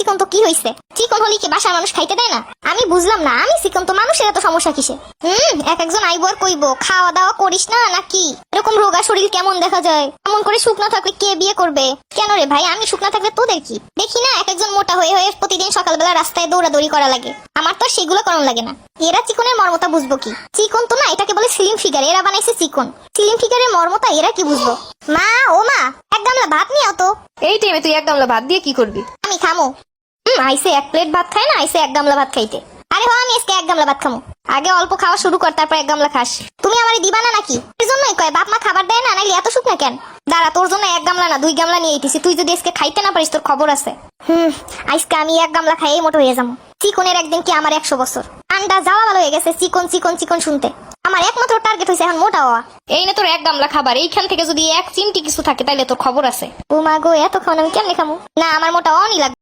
চিকন তো কি হইছে? চিকন হলে কি বাসার মানুষ খাইতে দেয় না? আমি বুঝলাম না, আমি চিকন তো মানুষের এত সমস্যা কিসে? এক একজন আইবো আর কইবো খাওয়া দাওয়া করিস না নাকি? এরকম রোগা শরীর কেমন দেখা যায়? এমন করে শুকনা থাকলে কে বিয়ে করবে? কেন রে ভাই, আমি শুকনা থাকলে তোদের কি? দেখি না এক একজন মোটা হয়ে হয়ে প্রতিদিন সকালবেলা রাস্তায় দৌড়াদৌড়ি করা লাগে, আমার তো সেগুলো করানো লাগে না। এরা চিকনের মর্মতা বুঝবো কি? চিকন তো না, এটাকে বলে স্লিম ফিগার, এরা বানাইছে চিকন। স্লিম ফিগারের মর্মতা এরা কি বুঝবো? মা, ও মা, এক গামলা ভাত নিয়ে আও তো। এই টাইমে তুই এক গামলা ভাত দিয়ে কি করবি? আমি খামো। আইসে এক প্লেট ভাত খায় না, আইসে এক গামলা ভাত খাইতে। আরে হ, আমি আজকে এক গামলা ভাত খামো। আগে অল্প খাওয়া শুরু কর, তারপর এক গামলা খাস। তুমি আমারে দিবা না নাকি? এর জন্যই কয় বাপ মা খাবার দেয় না, নাইলে এত শুকনা কেন? দাঁড়া, তোর জন্য এক গামলা না 2 গামলা নিয়ে আইতেছি। তুই যদি আজকে খাইতে না পারিস তোর খবর আছে। আজকে আমি এক গামলা খাইয়েই মোটো হয়ে যাবো। চিকনের একদিন কি আমার 100 বছর। আন্ডা যাওয়া ভালো হয়ে গেছে চিকন চিকন চিকন শুনতে। আমার একমাত্র টার্গেট হয়েছে এখন মোটা হওয়া। এই না তোর এক গামলা খাবার, এইখান থেকে যদি এক চিমটি কিছু থাকে তাইলে তোর খবর আছে। ও মা গো, এত খাওয়ান আমি কেমনে খামু? না, আমার মোটা হওয়া লাগবে।